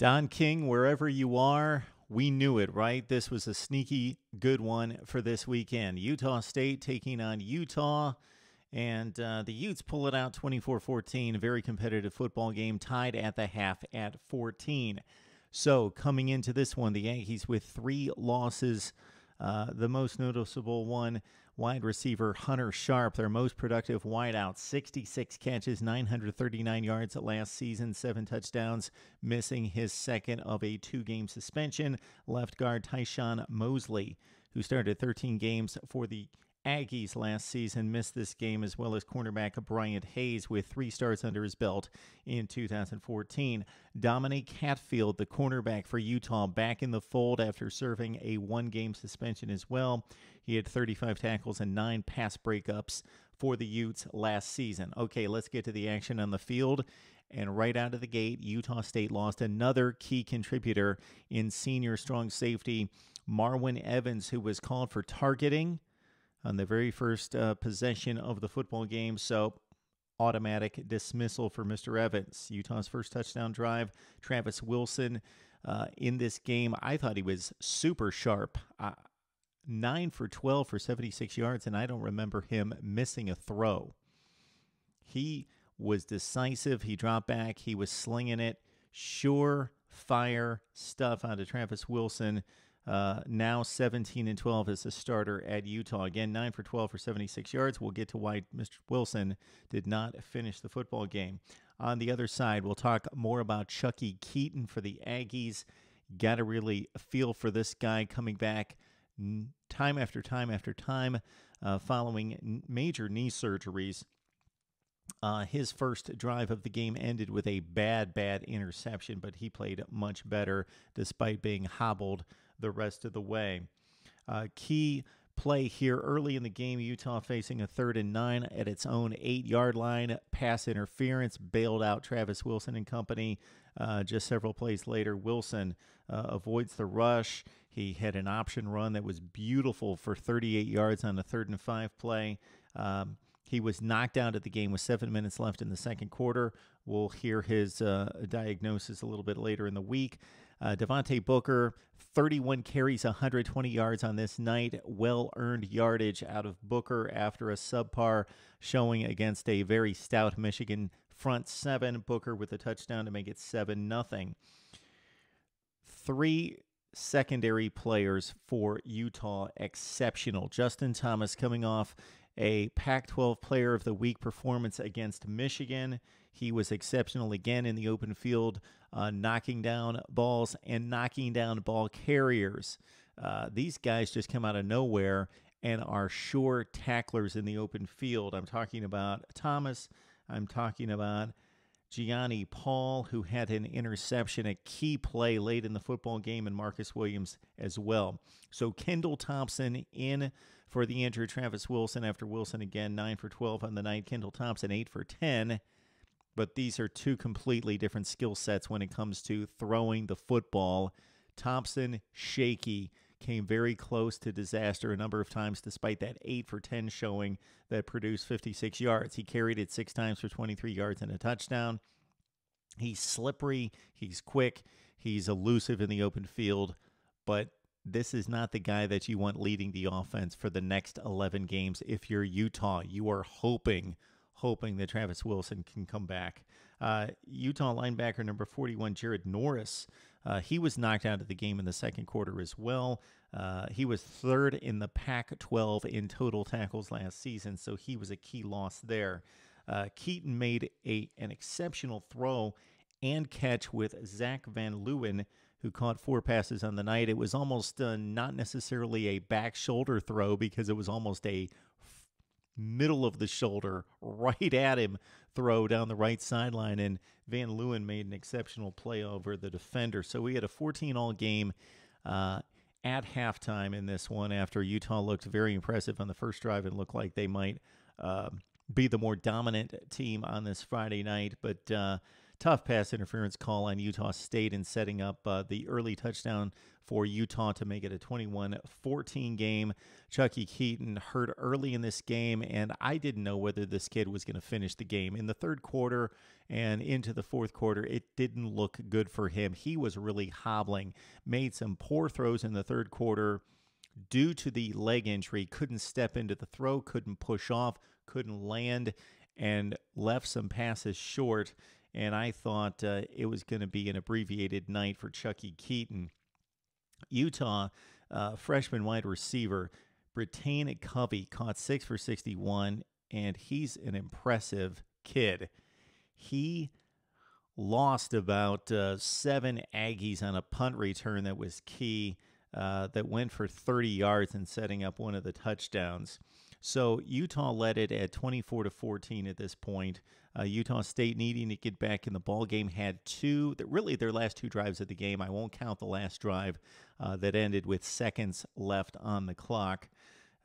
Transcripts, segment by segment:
Don King, wherever you are, we knew it, right? This was a sneaky good one for this weekend. Utah State taking on Utah, and the Utes pull it out 24-14. A very competitive football game, tied at the half at 14. So coming into this one, the Aggies with 3 losses. The most noticeable one, wide receiver Hunter Sharp, their most productive wideout, 66 catches, 939 yards last season, 7 touchdowns, missing his second of a 2-game suspension. Left guard Tyshawn Mosley, who started 13 games for the Aggies last season, missed this game, as well as cornerback Bryant Hayes with 3 starts under his belt in 2014. Dominic Hatfield, the cornerback for Utah, back in the fold after serving a 1-game suspension as well. He had 35 tackles and 9 pass breakups for the Utes last season. Okay, let's get to the action on the field. And right out of the gate, Utah State lost another key contributor in senior strong safety Marwin Evans, who was called for targeting on the very first possession of the football game. So automatic dismissal for Mr. Evans. Utah's first touchdown drive, Travis Wilson in this game, I thought he was super sharp. 9 for 12 for 76 yards, and I don't remember him missing a throw. He was decisive. He dropped back. He was slinging it. Sure fire stuff out of Travis Wilson. Now 17-12 as a starter at Utah. Again, 9 for 12 for 76 yards. We'll get to why Mr. Wilson did not finish the football game. On the other side, we'll talk more about Chucky Keaton for the Aggies. Got to really feel for this guy coming back time after time after time following major knee surgeries. His first drive of the game ended with a bad interception, but he played much better despite being hobbled the rest of the way. Key play here early in the game, Utah facing a 3rd and 9 at its own 8-yard line. Pass interference bailed out Travis Wilson and company. Just several plays later, Wilson avoids the rush. He had an option run that was beautiful for 38 yards on a 3rd and 5 play. He was knocked out of the game with 7 minutes left in the second quarter. We'll hear his diagnosis a little bit later in the week. Devontae Booker, 31 carries, 120 yards on this night. Well-earned yardage out of Booker after a subpar showing against a very stout Michigan front 7. Booker with a touchdown to make it 7-0. 3 secondary players for Utah exceptional. Justin Thomas coming off a Pac-12 Player of the Week performance against Michigan. He was exceptional again in the open field, knocking down balls and knocking down ball carriers. These guys just come out of nowhere and are sure tacklers in the open field. I'm talking about Thomas. I'm talking about Gianni Paul, who had an interception, a key play late in the football game, and Marcus Williams as well. So Kendall Thompson in for the injured Travis Wilson after Wilson again 9 for 12 on the night. Kendall Thompson 8 for 10. But these are 2 completely different skill sets when it comes to throwing the football. Thompson, shaky, came very close to disaster a number of times despite that 8 for 10 showing that produced 56 yards. He carried it 6 times for 23 yards and a touchdown. He's slippery, he's quick, he's elusive in the open field, but this is not the guy that you want leading the offense for the next 11 games. If you're Utah, you are hoping that Travis Wilson can come back. Utah linebacker number 41, Jared Norris, he was knocked out of the game in the second quarter as well. He was 3rd in the Pac-12 in total tackles last season, so he was a key loss there. Keaton made an exceptional throw and catch with Zach Van Leeuwen, who caught 4 passes on the night. It was almost not necessarily a back shoulder throw because it was almost a middle of the shoulder, right at him throw down the right sideline, and Van Leeuwen made an exceptional play over the defender. So we had a 14-all game at halftime in this one after Utah looked very impressive on the first drive and looked like they might be the more dominant team on this Friday night. But tough pass interference call on Utah State in setting up the early touchdown for Utah to make it a 21-14 game. Chucky Keaton hurt early in this game, and I didn't know whether this kid was going to finish the game. In the third quarter and into the fourth quarter, it didn't look good for him. He was really hobbling, made some poor throws in the third quarter due to the leg injury, couldn't step into the throw, couldn't push off, couldn't land, and left some passes short. And I thought it was going to be an abbreviated night for Chucky Keaton. Utah freshman wide receiver Britain Covey caught 6 for 61, and he's an impressive kid. He lost about 7 Aggies on a punt return that was key, that went for 30 yards and setting up one of the touchdowns. So Utah led it at 24-14 at this point. Utah State, needing to get back in the ball game, had their last 2 drives of the game. I won't count the last drive that ended with seconds left on the clock.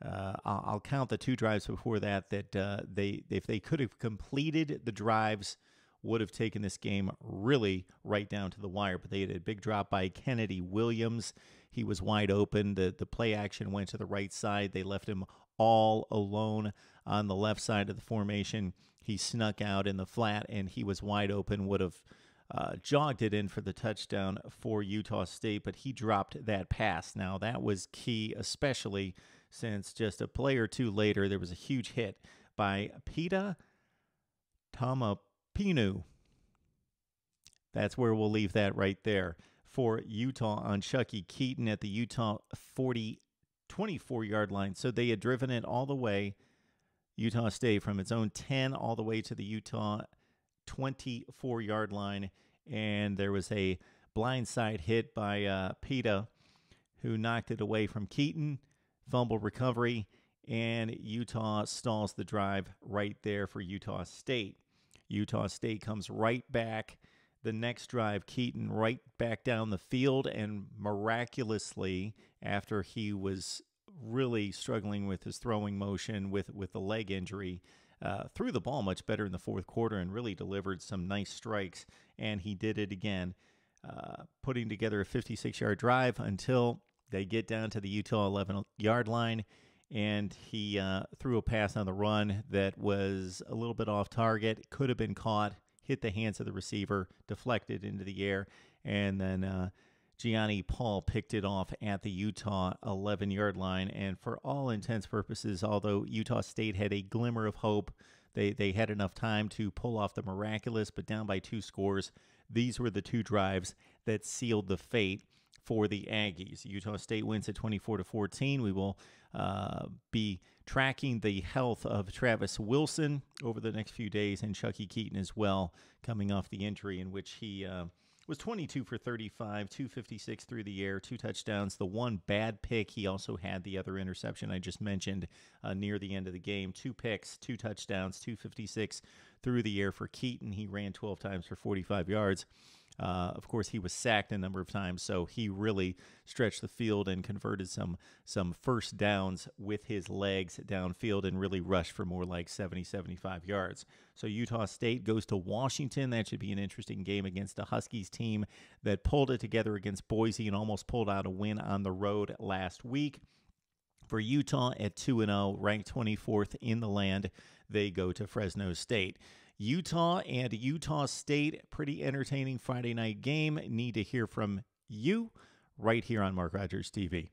I'll count the 2 drives before that if they could have completed the drives, would have taken this game really right down to the wire. But they had a big drop by Kennedy Williams. He was wide open. The play action went to the right side. They left him all alone on the left side of the formation. He snuck out in the flat, and he was wide open, would have jogged it in for the touchdown for Utah State, but he dropped that pass. Now, that was key, especially since just a play or two later, there was a huge hit by Peta Tamapinu. That's where we'll leave that right there for Utah on Chucky Keaton at the Utah 24-yard line. So they had driven it all the way, Utah State, from its own 10 all the way to the Utah 24-yard line. And there was a blindside hit by Peta, who knocked it away from Keaton. Fumble recovery, and Utah stalls the drive right there for Utah State. Utah State comes right back. The next drive, Keaton right back down the field, and miraculously, after he was really struggling with his throwing motion with the leg injury, threw the ball much better in the fourth quarter and really delivered some nice strikes, and he did it again, putting together a 56-yard drive until they get down to the Utah 11-yard line, and he threw a pass on the run that was a little bit off target, could have been caught, hit the hands of the receiver, deflected into the air, and then Gianni Paul picked it off at the Utah 11-yard line. And for all intents and purposes, although Utah State had a glimmer of hope, they had enough time to pull off the miraculous, but down by 2 scores, these were the 2 drives that sealed the fate for the Aggies. Utah State wins at 24-14. We will be tracking the health of Travis Wilson over the next few days, and Chucky Keaton as well, coming off the injury in which he was 22 for 35, 256 through the air, 2 touchdowns. The one bad pick, he also had the other interception I just mentioned near the end of the game. 2 picks, 2 touchdowns, 256 through the air for Keaton. He ran 12 times for 45 yards. Of course, he was sacked a number of times, so he really stretched the field and converted some first downs with his legs downfield and really rushed for more like 70, 75 yards. So Utah State goes to Washington. That should be an interesting game against a Huskies team that pulled it together against Boise and almost pulled out a win on the road last week. For Utah at 2-0, ranked 24th in the land, they go to Fresno State. Utah and Utah State, pretty entertaining Friday night game. Need to hear from you right here on Mark Rogers TV.